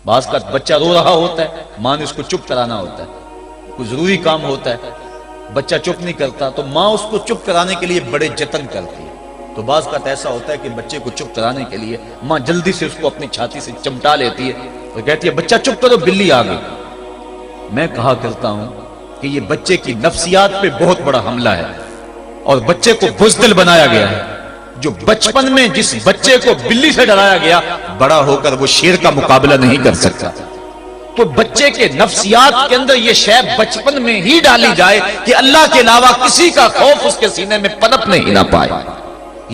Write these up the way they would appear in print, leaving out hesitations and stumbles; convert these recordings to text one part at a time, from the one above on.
بعض کا بچہ رو رہا ہوتا ہے، ماں نے اس کو چپ کرانا ہوتا ہے، کوئی ضروری کام ہوتا ہے، بچہ چپ نہیں کرتا تو ماں اس کو چپ کرانے کے لیے بڑے جتن کرتی ہے۔ تو بعض کا ایسا ہوتا ہے کہ بچے کو چپ کرانے کے لیے ماں جلدی سے اس کو اپنی چھاتی سے چمٹا لیتی ہے اور کہتی ہے بچہ چپ کرو، بلی آ گئی۔ میں کہا کرتا ہوں کہ یہ بچے کی نفسیات پہ بہت بڑا حملہ ہے اور بچے کو بزدل بنایا گیا ہے۔ جو بچپن میں جس بچے کو بلی سے ڈرایا گیا، بڑا ہو کر وہ شیر کا مقابلہ نہیں کر سکتا۔ تو بچے کے نفسیات کے اندر یہ شے بچپن میں ہی ڈالی جائے کہ اللہ کے علاوہ کسی کا خوف اس کے سینے میں پنپنے ہی نہ پائے۔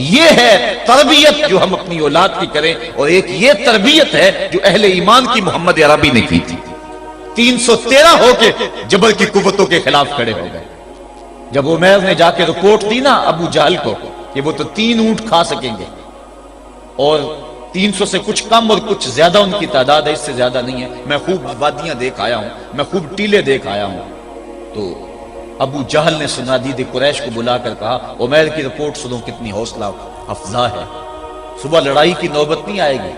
یہ ہے تربیت جو ہم اپنی اولاد کی کریں، اور ایک یہ تربیت ہے جو اہل ایمان کی محمد عربی نے کی تھی۔ 313 ہو کے جبر کی قوتوں کے خلاف کھڑے ہو گئے۔ جب عمیر نے جا کے رپورٹ دی نا ابو جہل کو کہ وہ تو 3 اونٹ کھا سکیں گے، اور 300 سے کچھ کم اور کچھ زیادہ ان کی تعداد ہے، اس سے زیادہ نہیں ہے، میں خوب وادیاں دیکھ آیا ہوں، میں خوب ٹیلے دیکھ آیا ہوں، تو ابو جہل نے سنادید قریش کو بلا کر کہا عمیر کی رپورٹ سنو کتنی حوصلہ افزا ہے، صبح لڑائی کی نوبت نہیں آئے گی،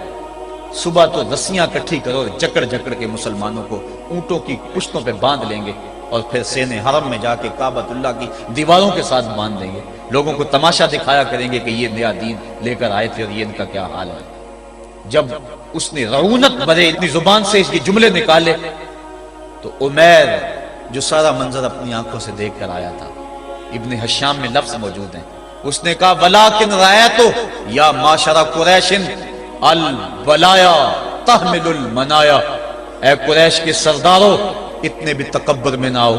صبح تو رسیاں کٹھی کرو، جکڑ جکڑ کے مسلمانوں کو اونٹوں کی پشتوں پہ باندھ لیں گے اور پھر سین حرم میں جا کے کعبۃ اللہ کی دیواروں کے ساتھ باندھ دیں گے، لوگوں کو تماشا دکھایا کریں گے کہ یہ نیا دین لے کر آئے تھے اور یہ ان کا کیا حال ہے۔ جب اس نے رعونت بھرے اتنی زبان سے اس کے جملے نکالے تو عمیر جو سارا منظر اپنی آنکھوں سے دیکھ کر آیا تھا، ابن حشام میں لفظ موجود ہیں، اس نے کہا وَلَٰكِنْ رَأَيْتُ يَا مَعْشَرَ قُرَيْشٍ الْبَلَايَا تَحْمِلُ الْمَنَايَا، اے قریش کے سرداروں اتنے بھی تکبر میں نہ آؤ،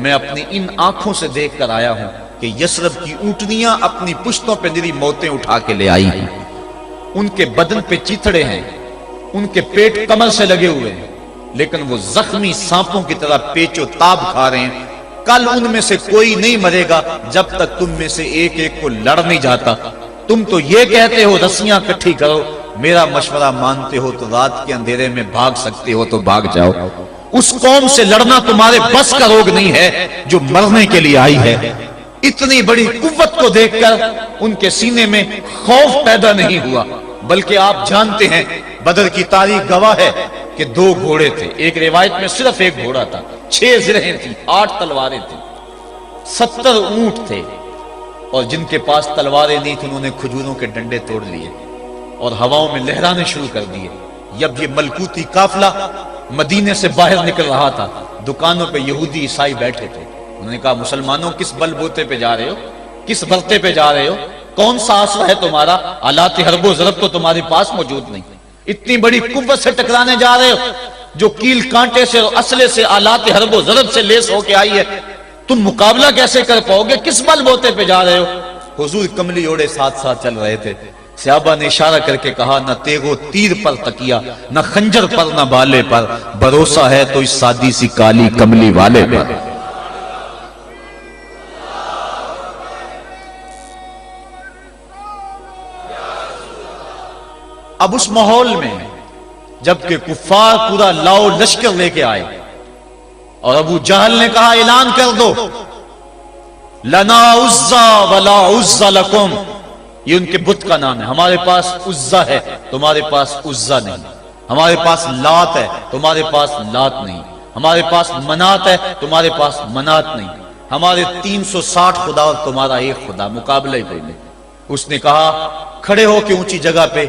میں اپنی ان آنکھوں سے دیکھ کر آیا ہوں کہ یثرب کی اونٹنیاں اپنی پشتوں پہ نری موتیں اٹھا کے لے آئی ہیں، ان کے بدن پہ چیتڑے ہیں، ان کے پیٹ کمر سے لگے ہوئے ہیں، لیکن وہ زخمی سانپوں کی طرح پیچ و تاب کھا رہے ہیں، کل ان میں سے کوئی نہیں مرے گا جب تک تم میں سے ایک ایک کو لڑ نہیں جاتا۔ تم تو یہ کہتے ہو رسیاں کٹھی کرو، میرا مشورہ مانتے ہو تو رات کے اندھیرے میں بھاگ سکتے ہو تو بھاگ جاؤ، اس قوم سے لڑنا تمہارے بس کا روگ نہیں ہے جو مرنے کے لیے آئی ہے۔ اتنی بڑی قوت کو دیکھ کر ان کے سینے میں خوف پیدا نہیں ہوا، بلکہ آپ جانتے ہیں بدر کی تاریخ گواہ ہے کہ 2 گھوڑے تھے، ایک روایت میں صرف 1 گھوڑا تھا، 6 زرہیں تھیں، 8 تلواریں تھیں، 70 اونٹ تھے، اور جن کے پاس تلواریں نہیں تھیں انہوں نے کھجوروں کے ڈنڈے توڑ لیے اور ہواؤں میں لہرانے شروع کر دیے۔ جب یہ ملکوتی قافلہ مدینے سے باہر نکل رہا تھا، دکانوں پہ یہودی عیسائی بیٹھے تھے، انہوں نے کہا مسلمانوں کس بل بوتے پہ جا رہے ہو، کس برتے پہ جا رہے ہو، کون سا آسرا ہے تمہارا، آلات حرب و ضرب تو تمہارے پاس موجود نہیں، اتنی بڑی قوت سے ٹکرانے جا رہے ہو جو کیل کانٹے سے اور اسلحے سے آلات حرب و ضرب سے لیس ہو کے آئی ہے، تم مقابلہ کیسے کر پاؤ گے، کس بل بوتے پہ جا رہے ہو۔ حضور کملی اوڑے ساتھ ساتھ چل رہے تھے، صحابہ نے اشارہ کر کے کہا نہ تیغو تیر پر تکیا، نہ خنجر پر نہ بالے پر، بھروسہ ہے تو اس سادی سی کالی کملی والے پر۔ اب اس ماحول میں جبکہ کفار پورا لاؤ لشکر لے کے آئے اور ابو جہل نے کہا اعلان کر دو لنا عزا ولا عزا لکم، یہ ان کے بت کا نام ہے، ہمارے پاس عزا ہے تمہارے پاس عزا نہیں، ہمارے پاس لات ہے تمہارے پاس لات نہیں، ہمارے پاس منات ہے تمہارے پاس منات نہیں، ہمارے 360 خدا اور تمہارا ایک خدا، مقابلہ ہی کوئی نہیں۔ اس نے کہا کھڑے ہو کے اونچی جگہ پہ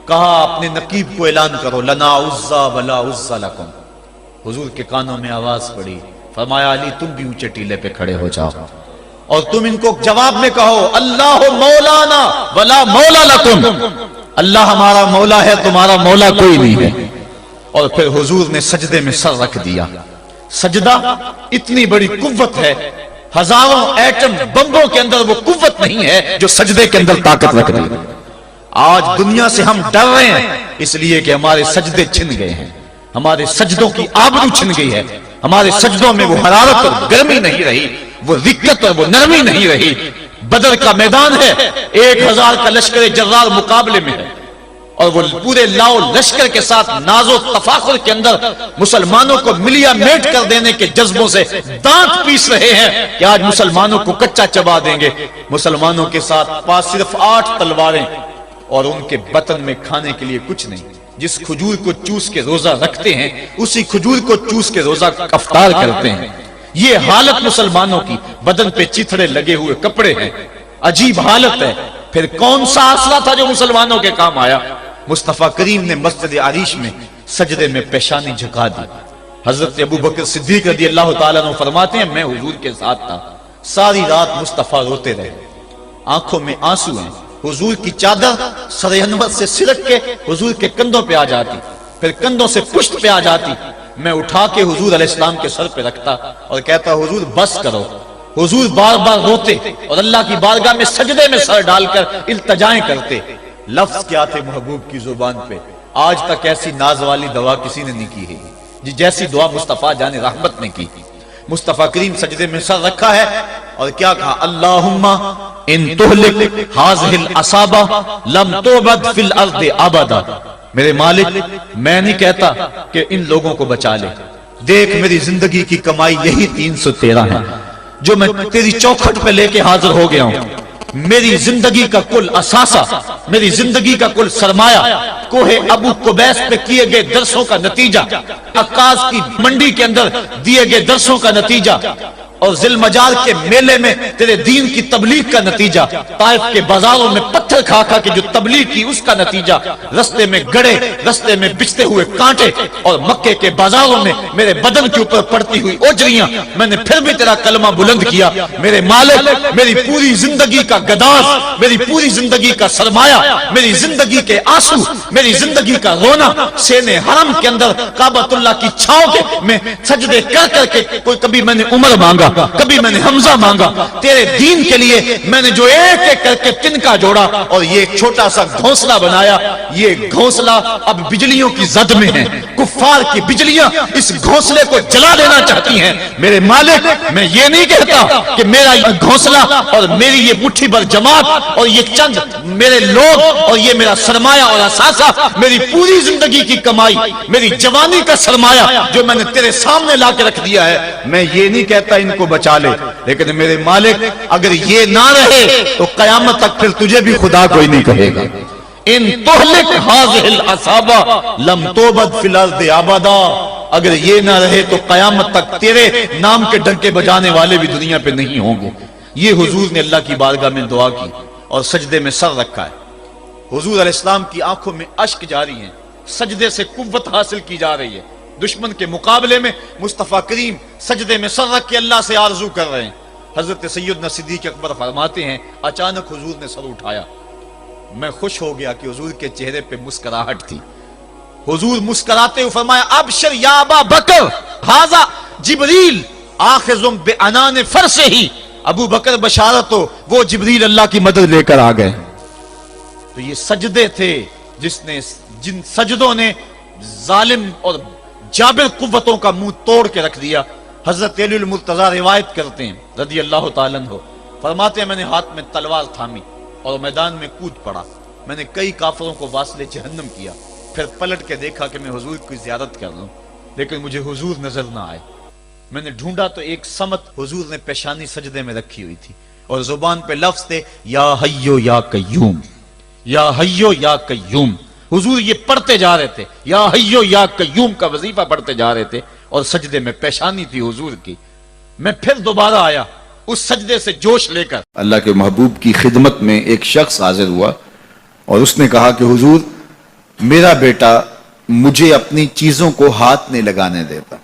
کہا اپنے نقیب کو اعلان کرو لنا عزا ولا عزا لکم۔ حضور کے کانوں میں آواز پڑی، فرمایا علی تم بھی اونچے ٹیلے پہ کھڑے ہو جاؤ اور تم ان کو جواب میں کہو اللہ مولانا ولا مولا لکم، اللہ ہمارا مولا ہے تمہارا مولا کوئی نہیں ہے۔ اور پھر حضور نے سجدے میں سر رکھ دیا۔ سجدہ اتنی بڑی قوت ہے، ہزاروں ایٹم بمبوں کے اندر وہ قوت نہیں ہے جو سجدے کے اندر طاقت رکھ دی۔ آج دنیا سے ہم ڈر رہے ہیں اس لیے کہ ہمارے سجدے چھن گئے ہیں، ہمارے سجدوں کی آبرو چھن گئی ہے، ہمارے سجدوں میں وہ حرارت اور گرمی نہیں رہی، وہ رقت اور وہ نرمی نہیں رہی۔ بدر کا میدان ہے، 1000 کا لشکر جرار مقابلے میں ہے اور وہ پورے لاؤ لشکر کے ساتھ ناز و تفاخر کے اندر مسلمانوں کو ملیا میٹ کر دینے کے جذبوں سے دانت پیس رہے ہیں کہ آج مسلمانوں کو کچا چبا دیں گے۔ مسلمانوں کے ساتھ پاس صرف 8 تلواریں اور ان کے بطن میں کھانے کے لیے کچھ نہیں۔ جس کھجور کو چوس کے روزہ رکھتے ہیں اسی کھجور کو چوس کے روزہ افطار کرتے ہیں. یہ حالت مسلمانوں کی، بدن پہ چتھڑے لگے ہوئے کپڑے ہیں، عجیب حالت ہے. پھر کون سا آسرا تھا جو مسلمانوں کے کام آیا؟ مصطفیٰ کریم نے مسجد عریش میں سجدے میں پیشانی جھکا دی. حضرت ابو بکر صدیق رضی اللہ تعالیٰ عنہ فرماتے ہیں میں حضور کے ساتھ تھا، ساری رات مصطفیٰ روتے رہے، آنکھوں میں آنسو ہیں. حضور کی چادر سر انور سے سرک کے حضور کے کندھوں پہ آ جاتی، پھر کندھوں سے پشت پہ آ جاتی. میں اٹھا کے حضور علیہ السلام کے سر پہ رکھتا اور کہتا حضور بس کرو. حضور بار بار روتے اور اللہ کی بارگاہ میں سجدے میں سر ڈال کر التجائیں کرتے. لفظ کیا تھے محبوب کی زبان پہ؟ آج تک ایسی ناز والی دعا کسی نے نہیں کی ہے جیسی دعا مصطفیٰ جان رحمت نے کی. مصطفیٰ کریم سجدے میں سر رکھا ہے اور کیا کہا؟ اللہم ان تہلک ہذہ العصابہ لم تعبد فی الارض ابدا. میرے مالک میں نہیں کہتا کہ ان لوگوں کو بچا لے، دیکھ میری زندگی کی کمائی یہی 313 ہے جو میں تیری چوکھٹ پہ لے کے حاضر ہو گیا ہوں. میری زندگی کا کل اثاثہ، میری زندگی کا کل سرمایہ کوہ ابو قبیس پہ کیے گئے درسوں کا نتیجہ، عکاظ کی منڈی کے اندر دیے گئے درسوں کا نتیجہ، اور ذی المجال کے میلے میں تیرے دین کی تبلیغ کا نتیجہ، طائف کے بازاروں میں پتھر کھا کھا کے جو تبلیغ کی اس کا نتیجہ، رستے میں گڑے، رستے میں بچتے ہوئے کانٹے، اور مکے کے بازاروں میں میرے بدن کے اوپر پڑتی ہوئی اوجریاں، میں نے پھر بھی تیرا کلمہ بلند کیا. میرے مالک میری پوری زندگی کا گداز، میری پوری زندگی کا سرمایہ، میری زندگی کے آنسو، میری زندگی کا رونا سین حرم کے اندر کعبۃ اللہ کی چھاؤں کے میں سجدے کر کر کے، کوئی کبھی میں نے عمر مانگا، کبھی میں نے حمزہ مانگا، تیرے دین کے لیے میں نے جو ایک ایک کر کے تنکا جوڑا اور یہ ایک چھوٹا سا گھونسلہ بنایا. یہ گھونسلہ اب بجلیوں کی زد میں ہے، کفار کی بجلیاں اس گھونسلے کو جلا دینا چاہتی ہیں. میرے مالک میں یہ نہیں کہتا کہ میرا یہ گھونسلہ اور میری یہ مٹھی بھر جماعت اور یہ چند میرے لوگ اور یہ میرا سرمایہ اور اثاثہ، میری پوری زندگی کی کمائی، میری جوانی کا سرمایہ جو میں نے تیرے سامنے لا کے رکھ دیا ہے، میں یہ نہیں کہتا ان کو بچا لے، لیکن میرے مالک اگر یہ نہ رہے تو قیامت تک پھر تجھے بھی خدا کوئی نہیں کہے گا. ان تہلک ہذہ العصابہ لم تعبد فی الارض ابدا. اگر یہ نہ رہے تو قیامت تک تیرے نام کے ڈنکے بجانے والے بھی دنیا پہ نہیں ہوں گے. یہ حضور نے اللہ کی بارگاہ میں دعا کی اور سجدے میں سر رکھا ہے. حضور علیہ السلام کی آنکھوں میں اشک جاری ہیں، سجدے سے قوت حاصل کی جا رہی ہے. دشمن کے مقابلے میں مصطفیٰ کریم سجدے میں سر رکھ کے اللہ سے آرزو کر رہے ہیں. حضرت سیدنا صدیق اکبر فرماتے ہیں اچانک حضور نے سر اٹھایا، میں خوش ہو گیا کہ حضور کے چہرے پہ مسکراہٹ تھی. حضور مسکراتے ہوئے فرمایا ابشر یا ابا بکر ھذا جبریل آخذ بعنان فرسہ. ابو بکر بشارت ہو، وہ جبریل اللہ کی مدد لے کر آ گئے. تو یہ سجدے تھے جن سجدوں نے ظالم اور جابر قوتوں کا منہ توڑ کے رکھ دیا. حضرت علی المرتضی روایت کرتے ہیں رضی اللہ تعالیٰ عنہ، فرماتے ہیں میں نے ہاتھ میں تلوار تھامی اور میدان میں کود پڑا. میں نے کئی کافروں کو واصل جہنم کیا، پھر پلٹ کے دیکھا کہ میں حضور کی زیارت کر لوں، لیکن مجھے حضور نظر نہ آئے. میں نے ڈھونڈا تو ایک سمت حضور نے پیشانی سجدے میں رکھی ہوئی تھی اور زبان پہ لفظ تھے یا حیو یا قیوم، یا حیو یا قیوم. حضور یہ پڑھتے جا رہے تھے، یا حیو یا قیوم کا وظیفہ پڑھتے جا رہے تھے اور سجدے میں پیشانی تھی حضور کی. میں پھر دوبارہ آیا اس سجدے سے جوش لے کر. اللہ کے محبوب کی خدمت میں ایک شخص حاضر ہوا اور اس نے کہا کہ حضور میرا بیٹا مجھے اپنی چیزوں کو ہاتھ نہیں لگانے دیتا.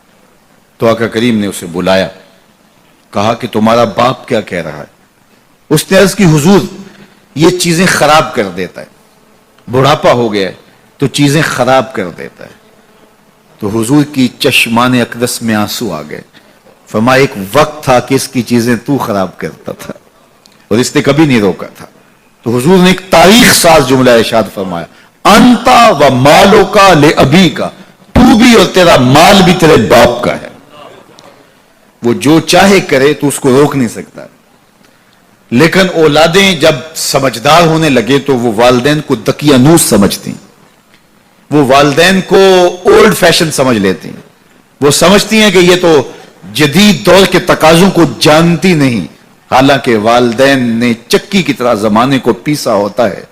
تو آقا کریم نے اسے بلایا، کہا کہ تمہارا باپ کیا کہہ رہا ہے؟ اس نے عرض کی حضور یہ چیزیں خراب کر دیتا ہے، بڑھاپا ہو گیا ہے تو چیزیں خراب کر دیتا ہے. تو حضور کی چشمان اقدس میں آنسو آ گئے. فرمایا ایک وقت تھا کہ اس کی چیزیں تو خراب کرتا تھا اور اس نے کبھی نہیں روکا تھا. تو حضور نے ایک تاریخ ساز جملہ ارشاد فرمایا، انتا و مالو کا لے ابی کا، تو بھی اور تیرا مال بھی تیرے باپ کا ہے. وہ جو چاہے کرے تو اس کو روک نہیں سکتا. لیکن اولادیں جب سمجھدار ہونے لگے تو وہ والدین کو دقیانوس سمجھتی، وہ والدین کو اولڈ فیشن سمجھ لیتی. وہ سمجھتی ہیں کہ یہ تو جدید دور کے تقاضوں کو جانتی نہیں، حالانکہ والدین نے چکی کی طرح زمانے کو پیسا ہوتا ہے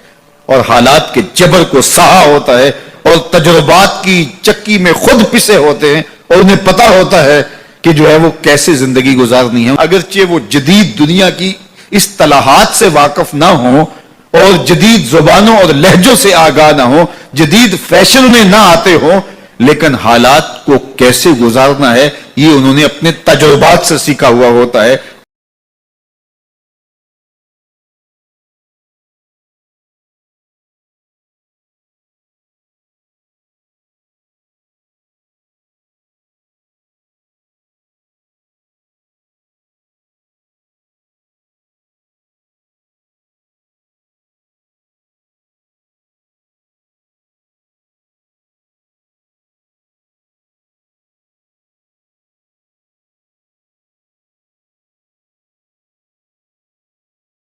اور حالات کے جبر کو سہا ہوتا ہے اور تجربات کی چکی میں خود پسے ہوتے ہیں اور انہیں پتا ہوتا ہے کہ جو ہے وہ کیسے زندگی گزارنی ہے. اگرچہ وہ جدید دنیا کی اصطلاحات سے واقف نہ ہوں اور جدید زبانوں اور لہجوں سے آگاہ نہ ہوں, جدید فیشن میں نہ آتے ہوں, لیکن حالات کو کیسے گزارنا ہے یہ انہوں نے اپنے تجربات سے سیکھا ہوا ہوتا ہے.